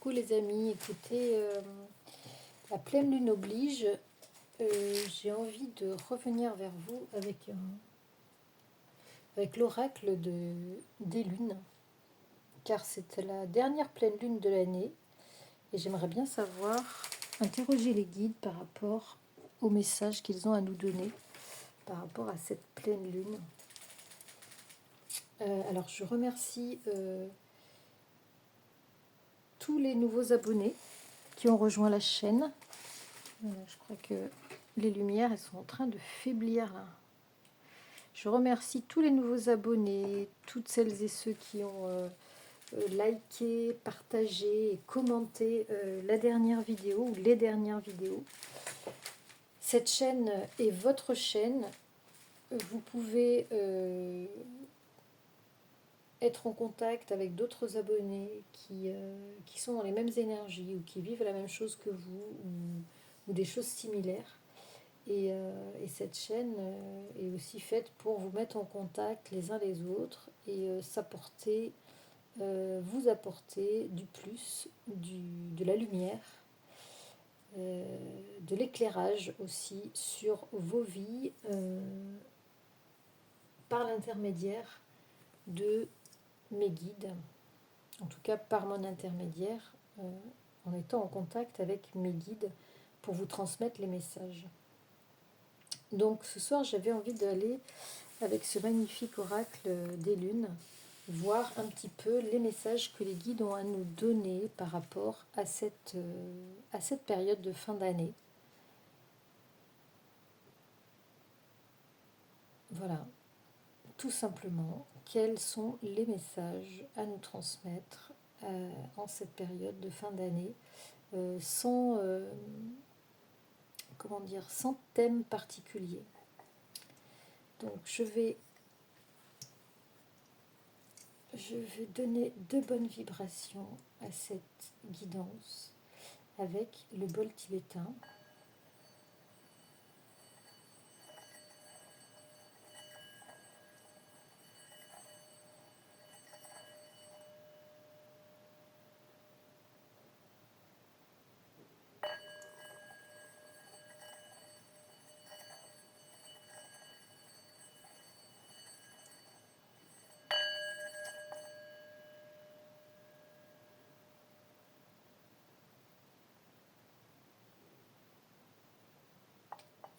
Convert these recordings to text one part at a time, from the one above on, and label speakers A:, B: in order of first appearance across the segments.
A: Coucou les amis, écoutez, la pleine lune oblige, j'ai envie de revenir vers vous avec l'oracle des lunes, car c'était la dernière pleine lune de l'année et j'aimerais bien savoir, interroger les guides par rapport aux messages qu'ils ont à nous donner par rapport à cette pleine lune. Alors je remercie tous les nouveaux abonnés qui ont rejoint la chaîne. Je crois que les lumières elles sont en train de faiblir là. Je remercie tous les nouveaux abonnés, toutes celles et ceux qui ont liké, partagé et commenté la dernière vidéo ou les dernières vidéos. Cette chaîne est votre chaîne. Vous pouvez être en contact avec d'autres abonnés qui sont dans les mêmes énergies ou qui vivent la même chose que vous ou des choses similaires. Et cette chaîne est aussi faite pour vous mettre en contact les uns les autres et vous apporter du plus, de la lumière, de l'éclairage aussi sur vos vies par l'intermédiaire de mes guides, en tout cas par mon intermédiaire, en étant en contact avec mes guides pour vous transmettre les messages. Donc ce soir, j'avais envie d'aller, avec ce magnifique oracle des lunes, voir un petit peu les messages que les guides ont à nous donner par rapport à cette période de fin d'année. Voilà, tout simplement, quels sont les messages à nous transmettre en cette période de fin d'année, sans thème particulier. Donc je vais donner de bonnes vibrations à cette guidance avec le bol tibétain.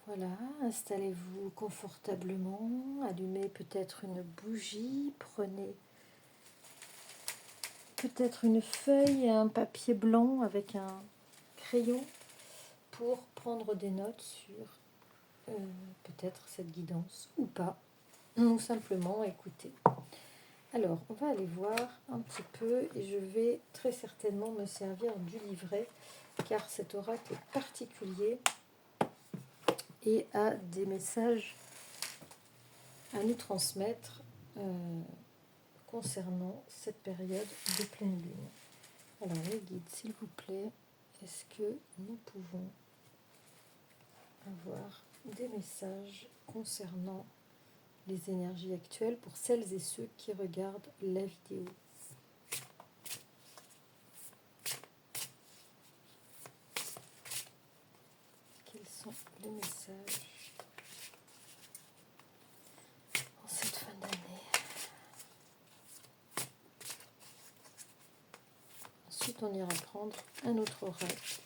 A: Voilà, installez-vous confortablement, allumez peut-être une bougie, prenez peut-être une feuille et un papier blanc avec un crayon pour prendre des notes sur peut-être cette guidance ou pas, ou simplement écouter. Alors, on va aller voir un petit peu et je vais très certainement me servir du livret car cet oracle est particulier et a des messages à nous transmettre concernant cette période de pleine lune. Alors les guides, s'il vous plaît, est-ce que nous pouvons avoir des messages concernant les énergies actuelles pour celles et ceux qui regardent la vidéo? Quels sont les messages en cette fin d'année? Ensuite, on ira prendre un autre oracle.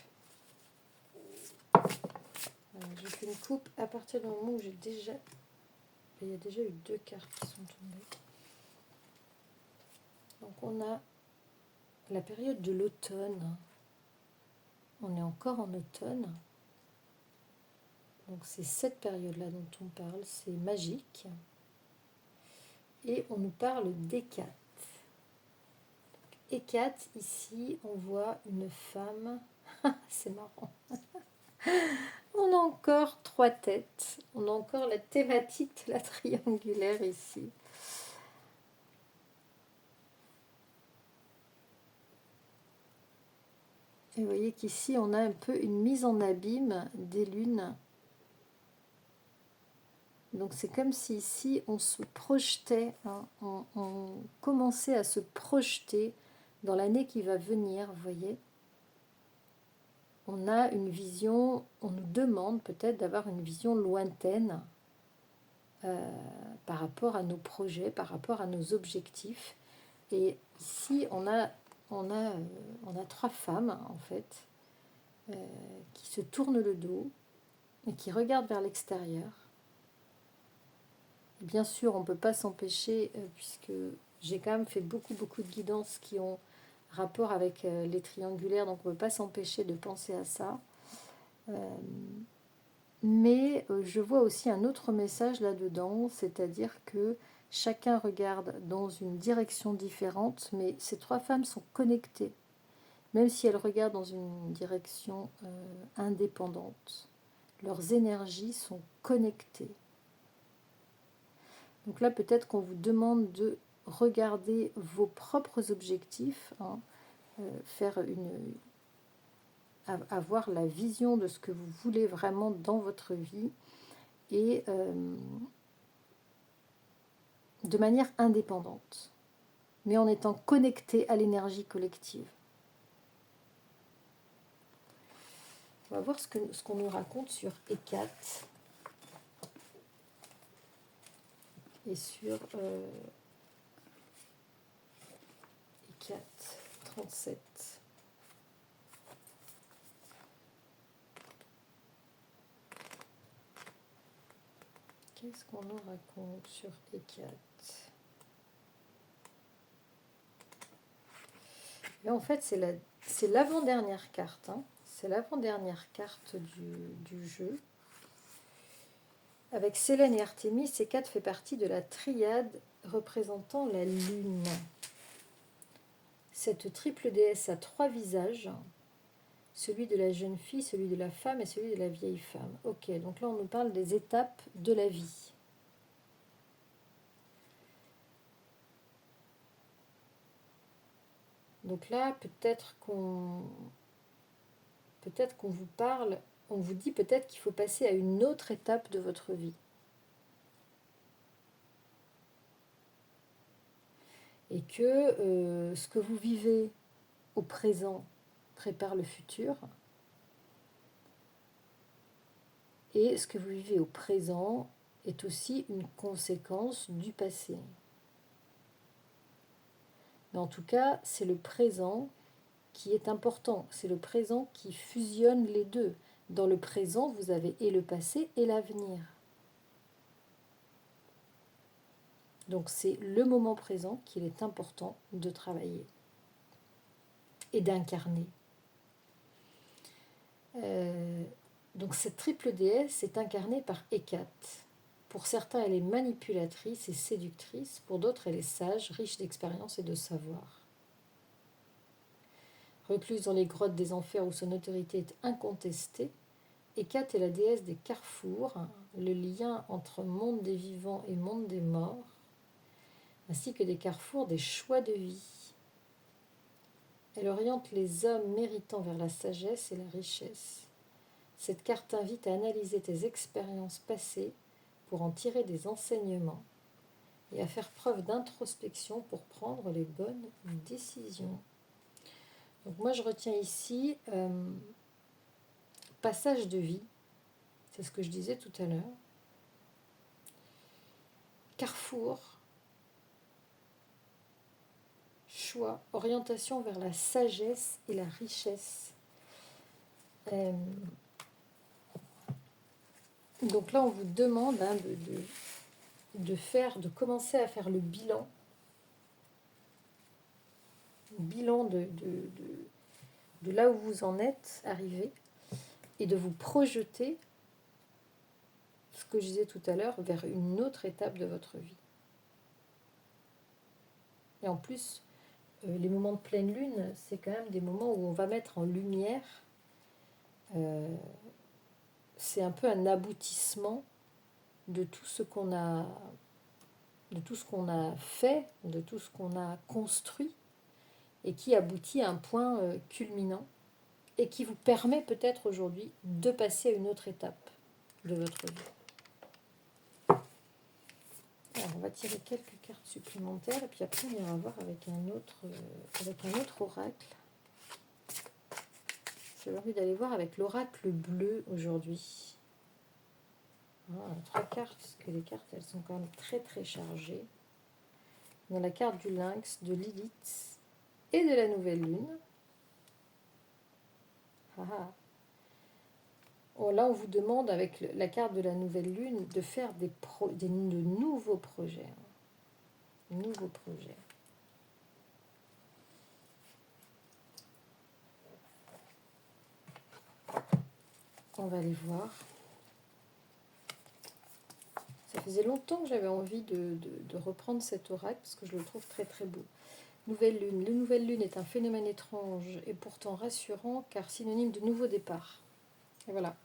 A: Je fais une coupe à partir du moment où il y a déjà eu 2 cartes qui sont tombées. Donc on a la période de l'automne. On est encore en automne. Donc c'est cette période-là dont on parle, c'est magique. Et on nous parle d'Hécate. Hécate, ici, on voit une femme. C'est marrant. On a encore 3 têtes. On a encore la thématique de la triangulaire ici. Et vous voyez qu'ici, on a un peu une mise en abîme des lunes. Donc c'est comme si ici, on se projetait, hein, on commençait à se projeter dans l'année qui va venir, vous voyez, on a une vision, on nous demande peut-être d'avoir une vision lointaine par rapport à nos projets, par rapport à nos objectifs. Et ici, on a 3 femmes, en fait, qui se tournent le dos et qui regardent vers l'extérieur. Bien sûr, on ne peut pas s'empêcher, puisque j'ai quand même fait beaucoup de guidances qui ont rapport avec les triangulaires, donc on ne peut pas s'empêcher de penser à ça. Mais je vois aussi un autre message là-dedans, c'est-à-dire que chacun regarde dans une direction différente, mais ces 3 femmes sont connectées, même si elles regardent dans une direction indépendante. Leurs énergies sont connectées. Donc là, peut-être qu'on vous demande de regarder vos propres objectifs, hein, avoir la vision de ce que vous voulez vraiment dans votre vie et de manière indépendante, mais en étant connecté à l'énergie collective. On va voir ce qu'on nous raconte sur Hécat et sur Hécat 37. Qu'est-ce qu'on nous raconte sur Hécat? Et en fait, c'est l'avant-dernière carte. Hein. C'est l'avant-dernière carte du jeu. Avec Sélène et Artémis, Hécat fait partie de la triade représentant la lune. Cette triple déesse a 3 visages, celui de la jeune fille, celui de la femme et celui de la vieille femme. Ok, donc là on nous parle des étapes de la vie. Donc là, peut-être qu'on vous parle, on vous dit peut-être qu'il faut passer à une autre étape de votre vie. Et que ce que vous vivez au présent prépare le futur. Et ce que vous vivez au présent est aussi une conséquence du passé. Mais en tout cas, c'est le présent qui est important. C'est le présent qui fusionne les deux. Dans le présent, vous avez et le passé et l'avenir. Donc c'est le moment présent qu'il est important de travailler et d'incarner. Donc cette triple déesse est incarnée par Hécat. Pour certains, elle est manipulatrice et séductrice. Pour d'autres, elle est sage, riche d'expérience et de savoir. Recluse dans les grottes des enfers où son autorité est incontestée, Hécat est la déesse des carrefours, le lien entre monde des vivants et monde des morts, ainsi que des carrefours des choix de vie. Elle oriente les hommes méritants vers la sagesse et la richesse. Cette carte invite à analyser tes expériences passées pour en tirer des enseignements et à faire preuve d'introspection pour prendre les bonnes décisions. Donc moi je retiens ici passage de vie, c'est ce que je disais tout à l'heure, carrefour, choix, orientation vers la sagesse et la richesse. Donc là on vous demande de commencer à faire le bilan de là où vous en êtes arrivé et de vous projeter, ce que je disais tout à l'heure, vers une autre étape de votre vie. Et en plus, les moments de pleine lune, c'est quand même des moments où on va mettre en lumière, c'est un peu un aboutissement de tout ce qu'on a fait, de tout ce qu'on a construit, et qui aboutit à un point culminant, et qui vous permet peut-être aujourd'hui de passer à une autre étape de votre vie. Alors, on va tirer quelques cartes supplémentaires et puis après on ira voir avec un autre oracle. J'ai envie d'aller voir avec l'oracle bleu aujourd'hui. Voilà, 3 cartes, parce que les cartes elles sont quand même très très chargées. On a la carte du lynx, de Lilith et de la nouvelle lune. Ah ah. Oh, là, on vous demande, avec la carte de la nouvelle lune, de faire de nouveaux projets. Nouveaux projets. On va aller voir. Ça faisait longtemps que j'avais envie de reprendre cet oracle, parce que je le trouve très très beau. Nouvelle lune. La nouvelle lune est un phénomène étrange et pourtant rassurant, car synonyme de nouveau départ. Et voilà.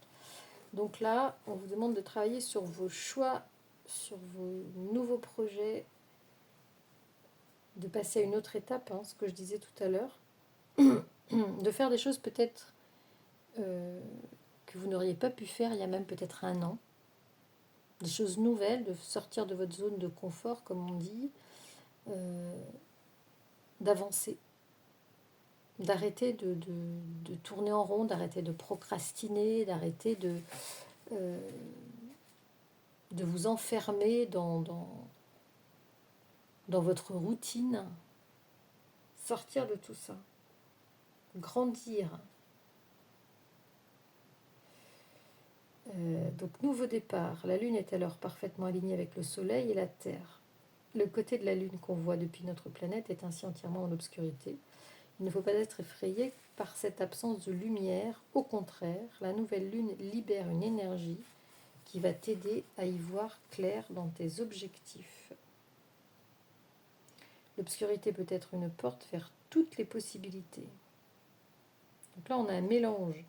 A: Donc là, on vous demande de travailler sur vos choix, sur vos nouveaux projets, de passer à une autre étape, hein, ce que je disais tout à l'heure, de faire des choses peut-être que vous n'auriez pas pu faire il y a même peut-être un an, des choses nouvelles, de sortir de votre zone de confort, comme on dit, d'avancer, d'arrêter de tourner en rond, d'arrêter de procrastiner, d'arrêter de vous enfermer dans votre routine, sortir de tout ça, grandir. Donc nouveau départ, la Lune est alors parfaitement alignée avec le Soleil et la Terre. Le côté de la Lune qu'on voit depuis notre planète est ainsi entièrement en obscurité. Il ne faut pas être effrayé par cette absence de lumière. Au contraire, la nouvelle Lune libère une énergie qui va t'aider à y voir clair dans tes objectifs. L'obscurité peut être une porte vers toutes les possibilités. Donc là, on a un mélange.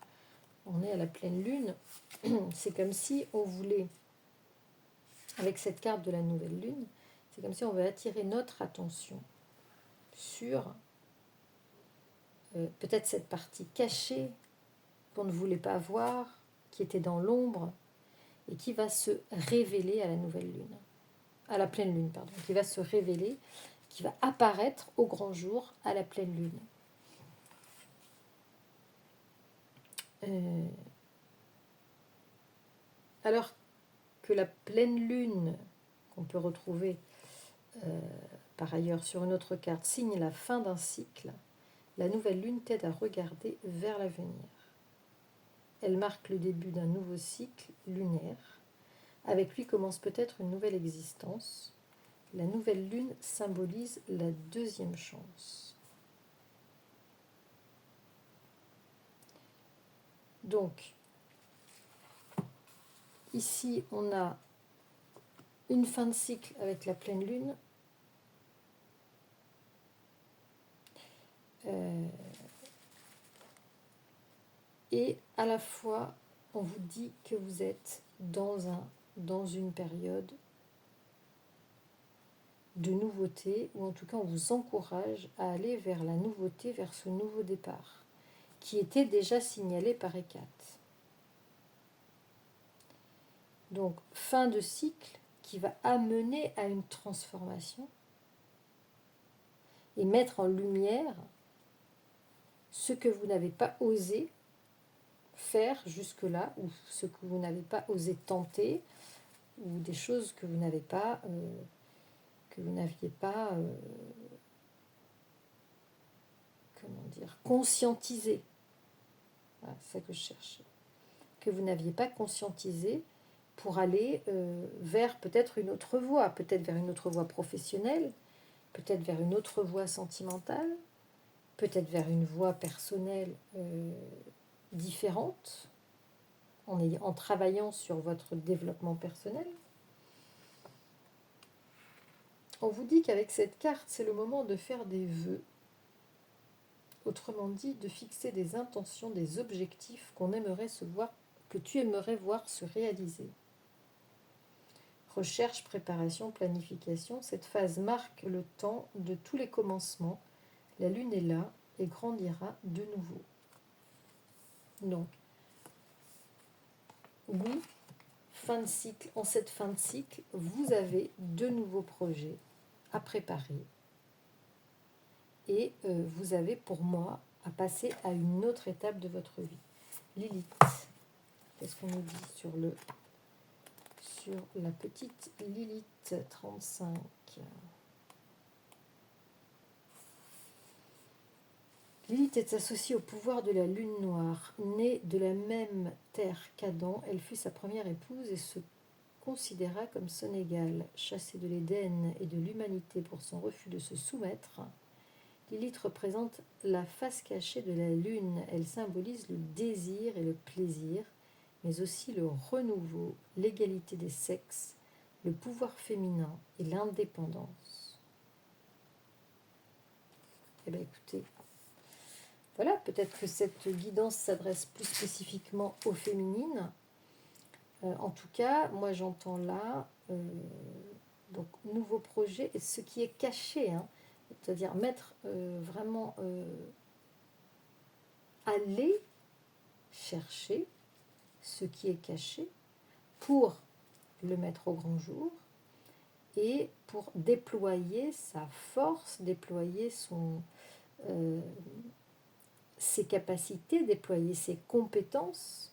A: On est à la pleine lune. C'est comme si on voulait, avec cette carte de la nouvelle lune, c'est comme si on veut attirer notre attention sur peut-être cette partie cachée qu'on ne voulait pas voir, qui était dans l'ombre, et qui va se révéler à la nouvelle lune. À la pleine lune, pardon. Qui va se révéler, qui va apparaître au grand jour à la pleine lune. Alors que la pleine lune, qu'on peut retrouver par ailleurs sur une autre carte, signe la fin d'un cycle, la nouvelle lune t'aide à regarder vers l'avenir. Elle marque le début d'un nouveau cycle lunaire. Avec lui commence peut-être une nouvelle existence. La nouvelle lune symbolise la deuxième chance. Donc, ici, on a une fin de cycle avec la pleine lune. Et à la fois, on vous dit que vous êtes dans une période de nouveauté, ou en tout cas, on vous encourage à aller vers la nouveauté, vers ce nouveau départ, qui était déjà signalé par Hécate. Donc, fin de cycle qui va amener à une transformation et mettre en lumière ce que vous n'avez pas osé faire jusque-là, ou ce que vous n'avez pas osé tenter, ou des choses que vous n'aviez pas conscientisé. Voilà, c'est ça que je cherchais. Que vous n'aviez pas conscientisé pour aller vers peut-être une autre voie, peut-être vers une autre voie professionnelle, peut-être vers une autre voie sentimentale, peut-être vers une voie personnelle différente, en travaillant sur votre développement personnel. On vous dit qu'avec cette carte, c'est le moment de faire des vœux. Autrement dit, de fixer des intentions, des objectifs que tu aimerais voir se réaliser. Recherche, préparation, planification, cette phase marque le temps de tous les commencements. La lune est là et grandira de nouveau. Donc, oui, fin de cycle, en cette fin de cycle, vous avez de nouveaux projets à préparer. Et vous avez, pour moi, à passer à une autre étape de votre vie. Lilith, qu'est-ce qu'on nous dit sur la petite Lilith 35? Lilith est associée au pouvoir de la lune noire. Née de la même terre qu'Adam, elle fut sa première épouse et se considéra comme son égale. Chassée de l'Éden et de l'humanité pour son refus de se soumettre, Lilith représente la face cachée de la lune. Elle symbolise le désir et le plaisir, mais aussi le renouveau, l'égalité des sexes, le pouvoir féminin et l'indépendance. Eh bien écoutez, voilà, peut-être que cette guidance s'adresse plus spécifiquement aux féminines. En tout cas, moi j'entends là, donc nouveau projet, et ce qui est caché, hein, c'est-à-dire mettre vraiment, aller chercher ce qui est caché pour le mettre au grand jour et pour déployer sa force, déployer ses capacités, déployer ses compétences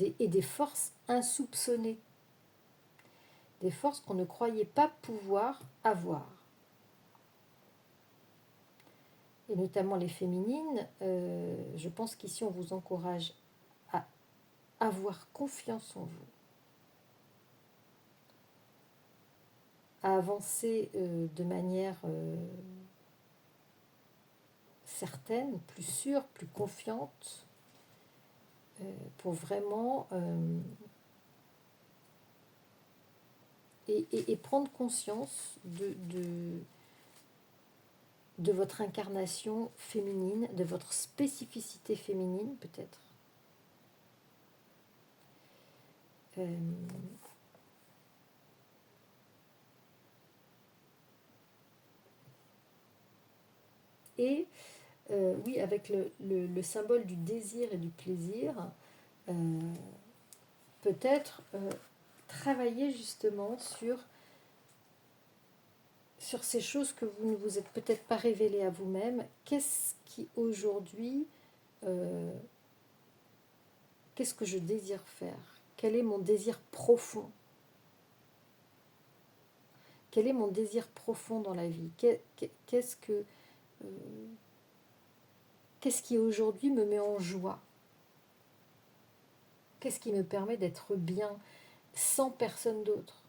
A: et des forces insoupçonnées, des forces qu'on ne croyait pas pouvoir avoir. Et notamment les féminines, je pense qu'ici on vous encourage à avoir confiance en vous, à avancer de manière certaine, plus sûre, plus confiante, pour vraiment et prendre conscience de votre incarnation féminine, de votre spécificité féminine peut-être. Et oui, avec le symbole du désir et du plaisir, peut-être travailler justement sur ces choses que vous ne vous êtes peut-être pas révélées à vous-même. Qu'est-ce qui aujourd'hui, qu'est-ce que je désire faire? Quel est mon désir profond? Quel est mon désir profond dans la vie? Qu'est-ce qui aujourd'hui me met en joie? Qu'est-ce qui me permet d'être bien sans personne d'autre,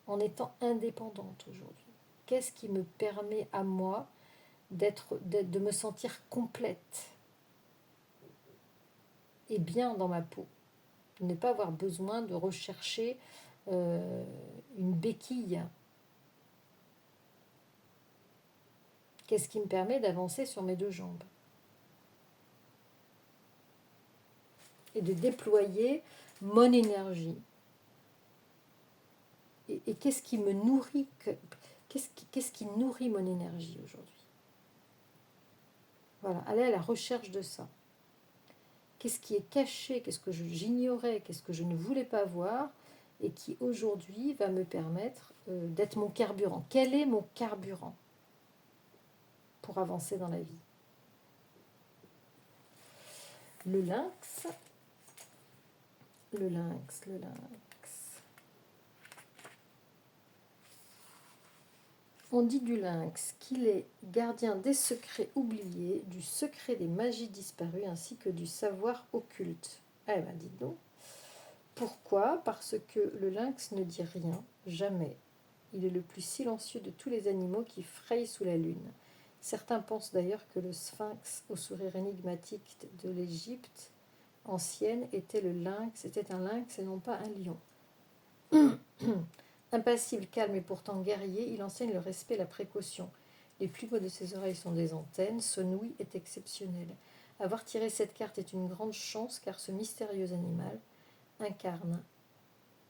A: en étant indépendante aujourd'hui? Qu'est-ce qui me permet à moi de me sentir complète et bien dans ma peau, de ne pas avoir besoin de rechercher une béquille? Qu'est-ce qui me permet d'avancer sur mes deux jambes et de déployer mon énergie? Et qu'est-ce qui me nourrit? Qu'est-ce qui nourrit mon énergie aujourd'hui? Voilà, aller à la recherche de ça. Qu'est-ce qui est caché? Qu'est-ce que j'ignorais? Qu'est-ce que je ne voulais pas voir? Et qui aujourd'hui va me permettre d'être mon carburant. Quel est mon carburant pour avancer dans la vie? Le lynx. Le lynx. On dit du lynx qu'il est gardien des secrets oubliés, du secret des magies disparues, ainsi que du savoir occulte. Eh bien, dites donc. Pourquoi? Parce que le lynx ne dit rien, jamais. Il est le plus silencieux de tous les animaux qui frayent sous la lune. Certains pensent d'ailleurs que le sphinx au sourire énigmatique de l'Égypte ancienne était un lynx et non pas un lion. Impassible, calme et pourtant guerrier, il enseigne le respect et la précaution. Les plumeaux de ses oreilles sont des antennes, son ouïe est exceptionnelle. Avoir tiré cette carte est une grande chance car ce mystérieux animal incarne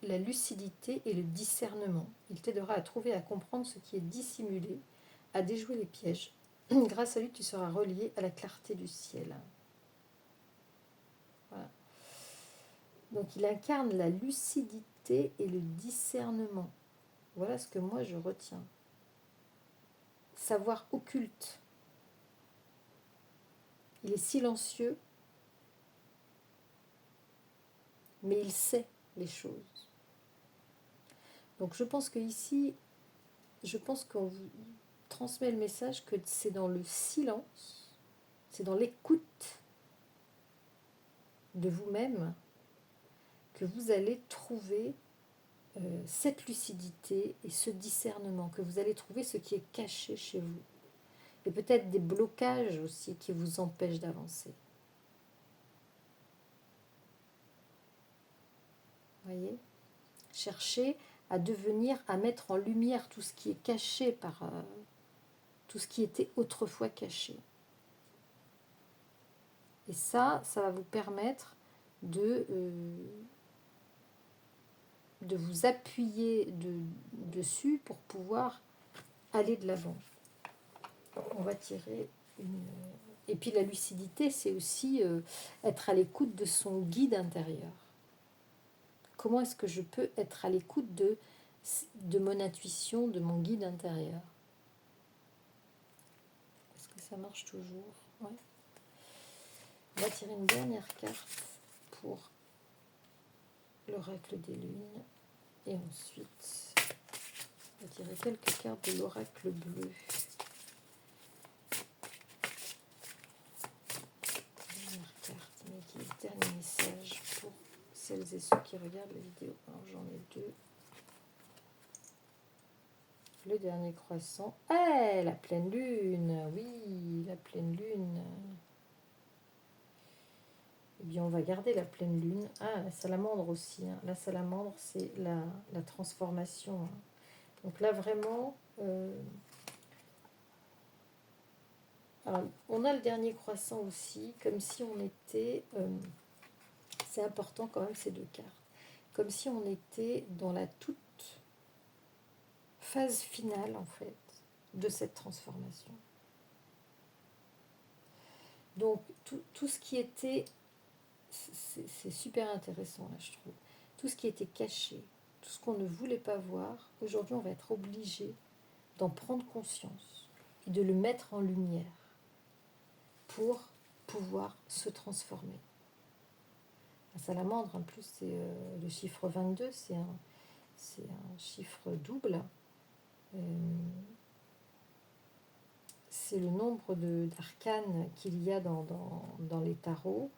A: la lucidité et le discernement. Il t'aidera à trouver et à comprendre ce qui est dissimulé, à déjouer les pièges. Grâce à lui, tu seras relié à la clarté du ciel. Voilà. Donc il incarne la lucidité et le discernement. Voilà ce que moi je retiens. Savoir occulte. Il est silencieux, mais il sait les choses. Donc je pense que ici, je pense qu'on vous transmet le message que c'est dans le silence, c'est dans l'écoute de vous-même que vous allez trouver cette lucidité et ce discernement, que vous allez trouver ce qui est caché chez vous. Et peut-être des blocages aussi qui vous empêchent d'avancer. Voyez ? Cherchez à devenir, à mettre en lumière tout ce qui est caché par tout ce qui était autrefois caché. Et ça va vous permettre de vous appuyer dessus pour pouvoir aller de l'avant. On va tirer une... Et puis la lucidité, c'est aussi être à l'écoute de son guide intérieur. Comment est-ce que je peux être à l'écoute de mon intuition, de mon guide intérieur? Est-ce que ça marche toujours? Ouais. On va tirer une dernière carte pour l'oracle des lunes. Et ensuite, on va tirer quelques cartes de l'oracle bleu. Dernière carte, mais qui est le dernier message pour celles et ceux qui regardent la vidéo. Alors j'en ai deux. Le dernier croissant. Ah, la pleine lune. Oui, la pleine lune. Eh bien, on va garder la pleine lune. Ah, la salamandre aussi. Hein. La salamandre, c'est la transformation. Hein. Donc là, vraiment... alors, on a le dernier croissant aussi, comme si on était... c'est important quand même ces deux cartes. Comme si on était dans la toute phase finale, en fait, de cette transformation. Donc, tout ce qui était... C'est super intéressant, là, je trouve. Tout ce qui était caché, tout ce qu'on ne voulait pas voir, aujourd'hui, on va être obligé d'en prendre conscience et de le mettre en lumière pour pouvoir se transformer. La salamandre, en plus, c'est le chiffre 22, c'est un chiffre double. C'est le nombre d'arcanes qu'il y a dans les tarots.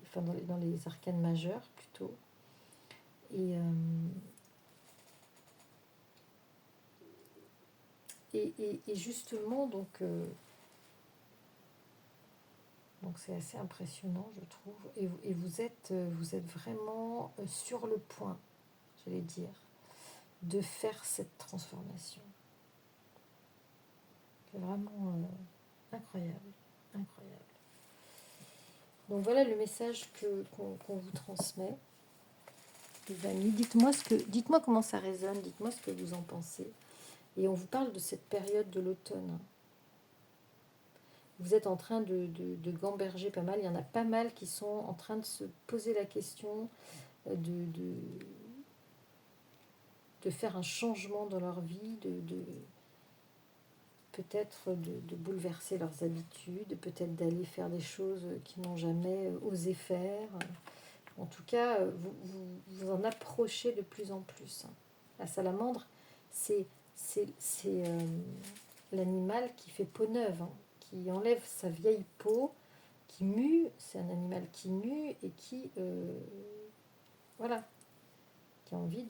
A: Enfin dans les arcanes majeures plutôt. Et justement, donc c'est assez impressionnant, je trouve. Et vous êtes vraiment sur le point, j'allais dire, de faire cette transformation. C'est vraiment incroyable, incroyable. Donc voilà le message qu'on vous transmet, les amis. Dites-moi comment ça résonne, dites-moi ce que vous en pensez. Et on vous parle de cette période de l'automne. Vous êtes en train de gamberger pas mal. Il y en a pas mal qui sont en train de se poser la question de faire un changement dans leur vie, peut-être de bouleverser leurs habitudes, peut-être d'aller faire des choses qu'ils n'ont jamais osé faire. En tout cas, vous en approchez de plus en plus. La salamandre, c'est l'animal qui fait peau neuve, hein, qui enlève sa vieille peau, qui mue. C'est un animal qui mue et qui, voilà, qui a envie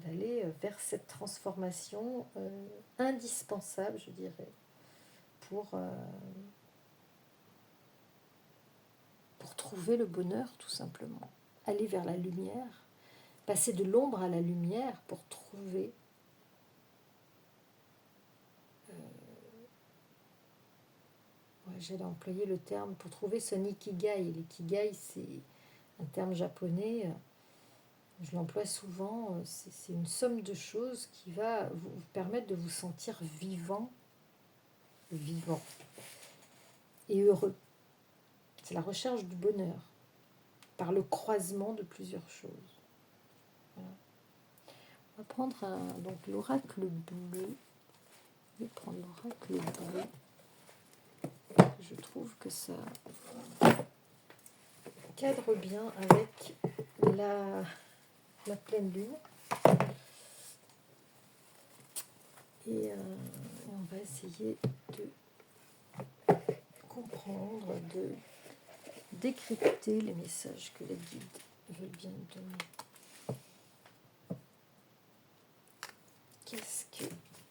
A: d'aller vers cette transformation indispensable, je dirais, pour trouver le bonheur, tout simplement. Aller vers la lumière, passer de l'ombre à la lumière pour trouver j'allais employer le terme, pour trouver son ikigai. L'ikigai, c'est un terme japonais, je l'emploie souvent, c'est une somme de choses qui va vous permettre de vous sentir vivant vivant et heureux. C'est la recherche du bonheur par le croisement de plusieurs choses. Voilà. On va prendre donc l'oracle bleu. Je vais prendre l'oracle bleu. Je trouve que ça cadre bien avec la pleine lune. Et on va essayer de comprendre, de décrypter les messages que les guides veulent bien nous donner.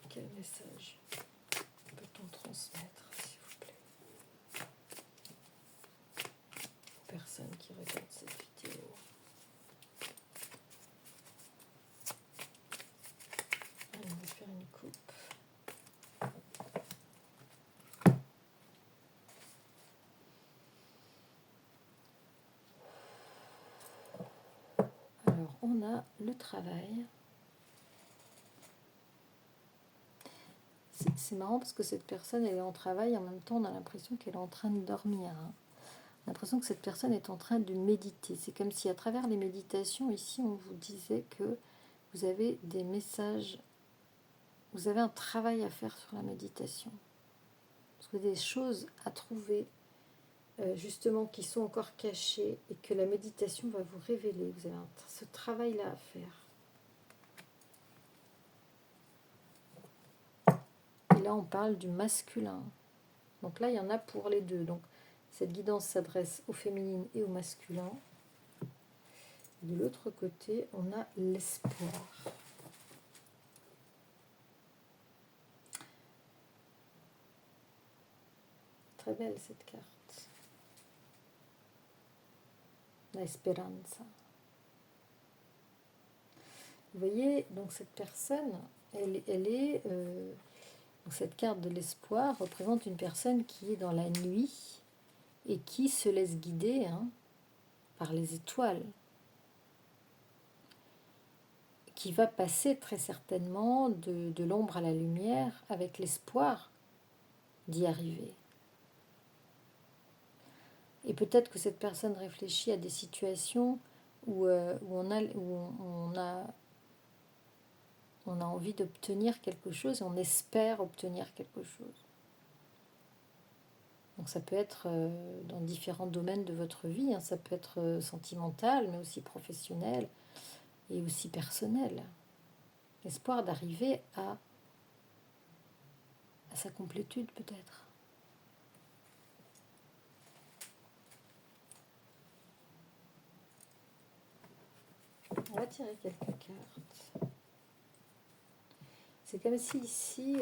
A: Quel message peut-on transmettre, s'il vous plaît, aux personnes qui regardent cette vidéo? Allez, on va faire une coupe. Alors, on a le travail. C'est marrant parce que cette personne, elle est en travail, en même temps, on a l'impression qu'elle est en train de dormir. On a l'impression que cette personne est en train de méditer. C'est comme si, à travers les méditations, ici, on vous disait que vous avez des messages, vous avez un travail à faire sur la méditation. Vous avez des choses à trouver, justement, qui sont encore cachées et que la méditation va vous révéler. Vous avez ce travail-là à faire. Et là, on parle du masculin. Donc là, il y en a pour les deux. Donc, cette guidance s'adresse au féminin et au masculin. De l'autre côté, on a l'espoir. Très belle cette carte. La esperanza. Vous voyez, donc cette personne, elle est cette carte de l'espoir représente une personne qui est dans la nuit et qui se laisse guider par les étoiles, qui va passer très certainement de l'ombre à la lumière avec l'espoir d'y arriver. Et peut-être que cette personne réfléchit à des situations où on a envie d'obtenir quelque chose, et on espère obtenir quelque chose. Donc ça peut être dans différents domaines de votre vie, ça peut être sentimental, mais aussi professionnel et aussi personnel. L'espoir d'arriver à sa complétude peut-être. On va tirer quelques cartes. C'est comme si ici...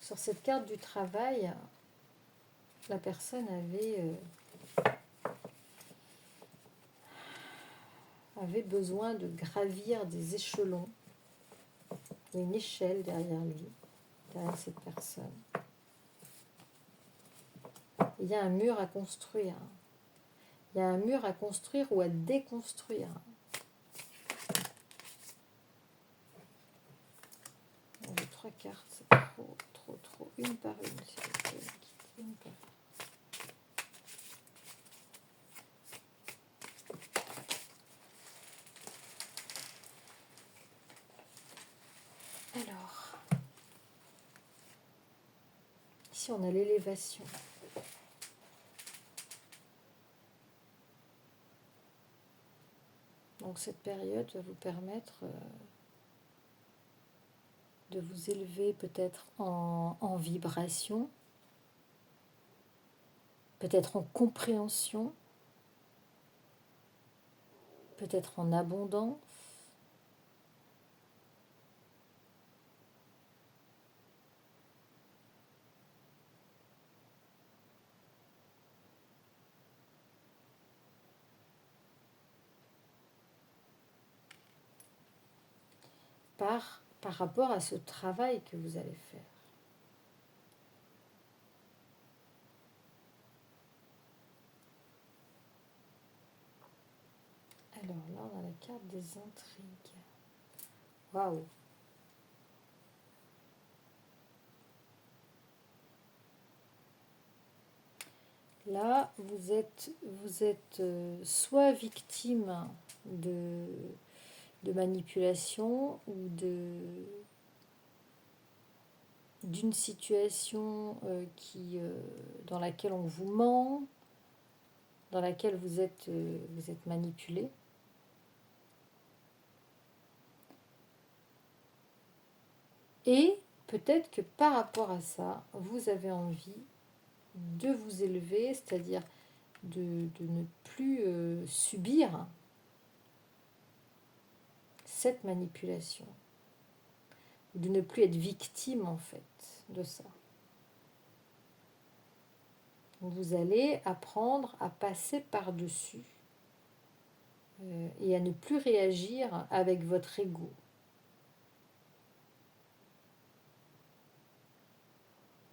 A: sur cette carte du travail, la personne avait besoin de gravir des échelons. Il y a une échelle derrière lui, derrière cette personne. Il y a un mur à construire. Il y a un mur à construire ou à déconstruire. Les 3 cartes, c'est trop. Une par une, s'il vous plaît. Une par une. Alors, ici on a l'élévation. Donc cette période va vous permettre de vous élever peut-être en vibration, peut-être en compréhension, peut-être en abondance. Par rapport à ce travail que vous allez faire. Alors là, on a la carte des intrigues. Waouh! Là, vous êtes soit victime de manipulation ou d'une situation dans laquelle on vous ment, dans laquelle vous êtes manipulé. Et peut-être que par rapport à ça, vous avez envie de vous élever, c'est-à-dire de ne plus subir cette manipulation, de ne plus être victime en fait de ça. Vous allez apprendre à passer par-dessus et à ne plus réagir avec votre ego.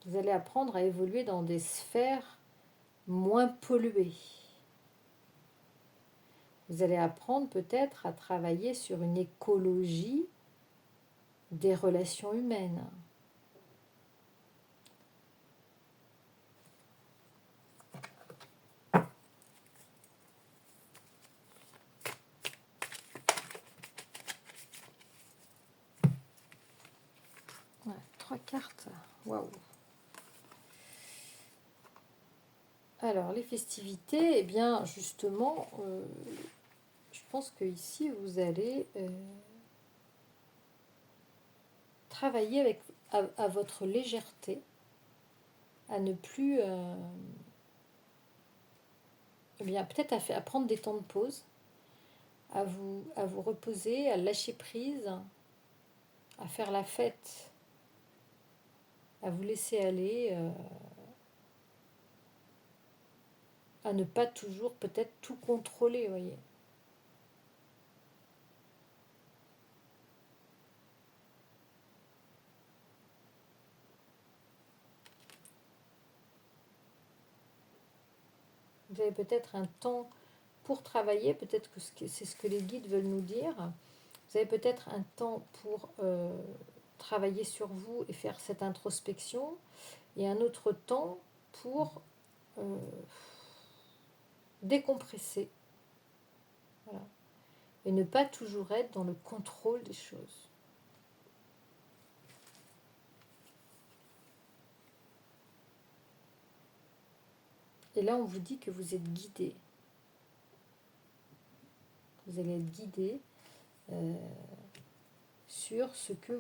A: Vous allez apprendre à évoluer dans des sphères moins polluées. Vous allez apprendre peut-être à travailler sur une écologie des relations humaines. Ouais, 3 cartes. Waouh! Alors, les festivités, eh bien, justement, je pense que ici vous allez travailler à votre légèreté, à ne plus, eh bien, peut-être à prendre des temps de pause, à vous reposer, à lâcher prise, à faire la fête, à vous laisser aller, à ne pas toujours peut-être tout contrôler, vous voyez. Vous avez peut-être un temps pour travailler, peut-être que c'est ce que les guides veulent nous dire. Vous avez peut-être un temps pour travailler sur vous et faire cette introspection, et un autre temps pour décompresser. Voilà. Et ne pas toujours être dans le contrôle des choses. Et là, on vous dit que vous êtes guidé. Vous allez être guidé sur ce que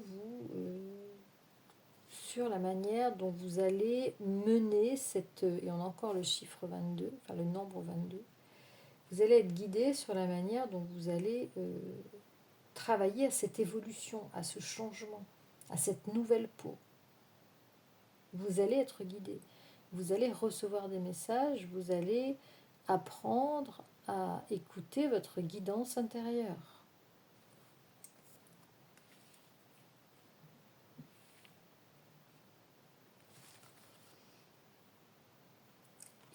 A: sur la manière dont vous allez mener cette... Et on a encore le chiffre 22, enfin le nombre 22. Vous allez être guidé sur la manière dont vous allez travailler à cette évolution, à ce changement, à cette nouvelle peau. Vous allez être guidé. Vous allez recevoir des messages, vous allez apprendre à écouter votre guidance intérieure.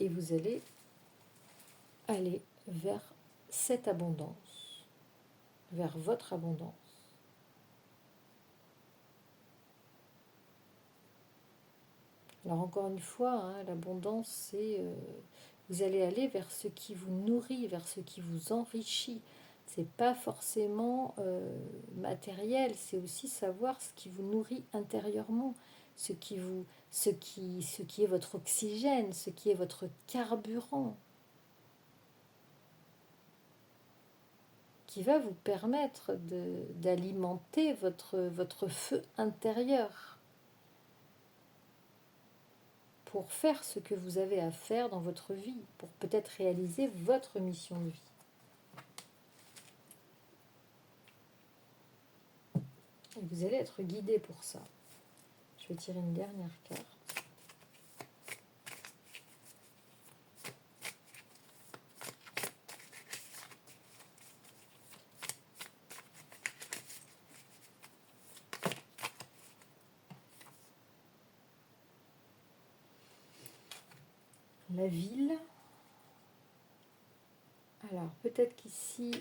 A: Et vous allez aller vers cette abondance, vers votre abondance. Alors encore une fois, hein, l'abondance, c'est... vous allez aller vers ce qui vous nourrit, vers ce qui vous enrichit. C'est pas forcément matériel, c'est aussi savoir ce qui vous nourrit intérieurement, ce qui est votre oxygène, ce qui est votre carburant, qui va vous permettre d'alimenter votre feu intérieur pour faire ce que vous avez à faire dans votre vie, pour peut-être réaliser votre mission de vie. Et vous allez être guidé pour ça. Je vais tirer une dernière carte. La ville. Alors, peut-être qu'ici,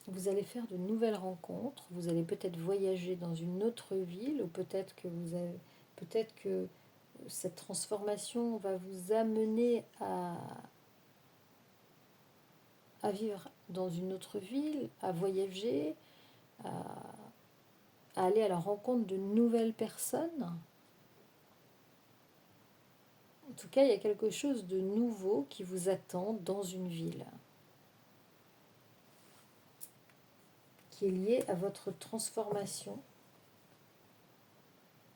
A: vous allez faire de nouvelles rencontres, vous allez peut-être voyager dans une autre ville, ou peut-être que cette transformation va vous amener à vivre dans une autre ville, à voyager, à, à aller à la rencontre de nouvelles personnes. En tout cas, il y a quelque chose de nouveau qui vous attend dans une ville, qui est lié à votre transformation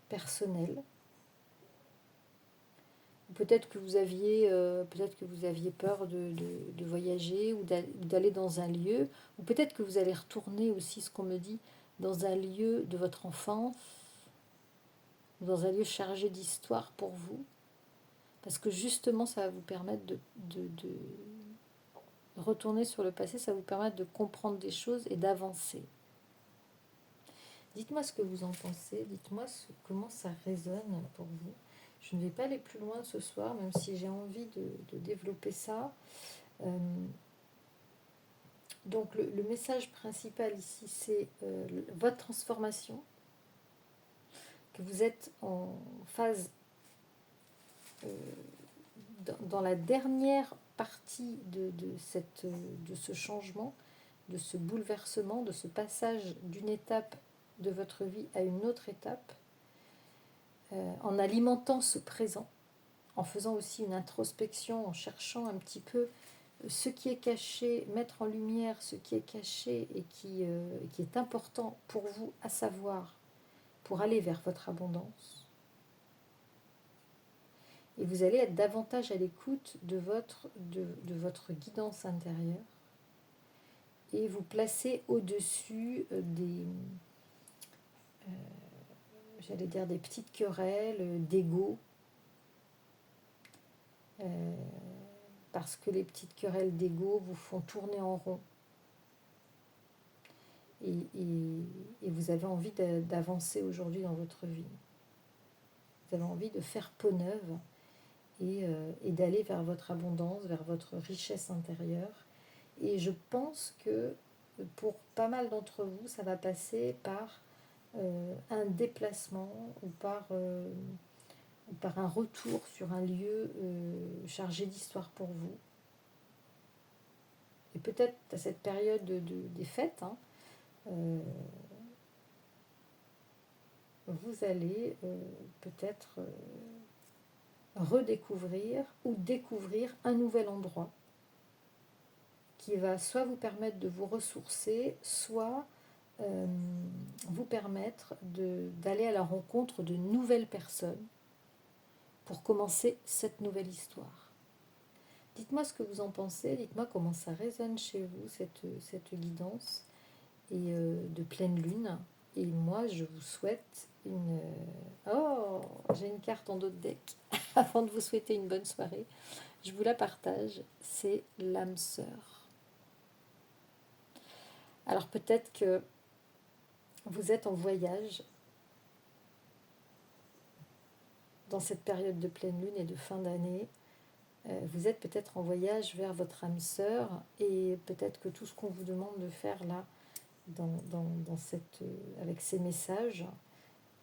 A: personnelle. Peut-être que vous aviez peur de voyager ou d'aller dans un lieu, ou peut-être que vous allez retourner aussi, ce qu'on me dit, dans un lieu de votre enfance, dans un lieu chargé d'histoire pour vous, parce que justement, ça va vous permettre de retourner sur le passé, ça va vous permettre de comprendre des choses et d'avancer. Dites-moi ce que vous en pensez, dites-moi comment ça résonne pour vous. Je ne vais pas aller plus loin ce soir, même si j'ai envie de développer ça. Donc le message principal ici, c'est votre transformation, que vous êtes en phase, dans la dernière partie de ce changement, de ce bouleversement, de ce passage d'une étape de votre vie à une autre étape, en alimentant ce présent, en faisant aussi une introspection, en cherchant un petit peu ce qui est caché, mettre en lumière ce qui est caché et qui est important pour vous à savoir, pour aller vers votre abondance. Et vous allez être davantage à l'écoute de votre guidance intérieure et vous placer au-dessus des petites querelles, d'ego, parce que les petites querelles d'ego vous font tourner en rond. Et vous avez envie d'avancer aujourd'hui dans votre vie. Vous avez envie de faire peau neuve et d'aller vers votre abondance, vers votre richesse intérieure. Et je pense que pour pas mal d'entre vous, ça va passer par un déplacement ou par un retour sur un lieu chargé d'histoire pour vous. Et peut-être à cette période des fêtes, vous allez peut-être redécouvrir ou découvrir un nouvel endroit qui va soit vous permettre de vous ressourcer, soit vous permettre d'aller à la rencontre de nouvelles personnes pour commencer cette nouvelle histoire. Dites-moi ce que vous en pensez, dites-moi comment ça résonne chez vous, cette guidance et de pleine lune. Et moi, je vous souhaite une... Oh, j'ai une carte en dos de deck. Avant de vous souhaiter une bonne soirée, je vous la partage. C'est l'âme sœur. Alors peut-être que vous êtes en voyage dans cette période de pleine lune et de fin d'année. Vous êtes peut-être en voyage vers votre âme sœur et peut-être que tout ce qu'on vous demande de faire là, avec ces messages,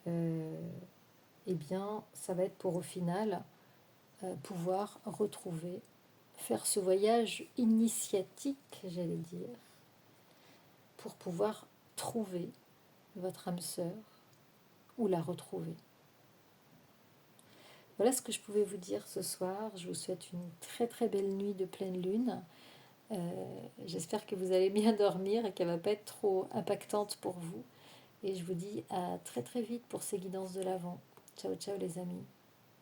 A: eh bien, ça va être pour au final pouvoir retrouver, faire ce voyage initiatique, j'allais dire, pour pouvoir trouver votre âme sœur ou la retrouver. Voilà ce que je pouvais vous dire ce soir. Je vous souhaite une très très belle nuit de pleine lune. J'espère que vous allez bien dormir et qu'elle ne va pas être trop impactante pour vous. Et je vous dis à très très vite pour ces guidances de l'Avent. Ciao ciao les amis.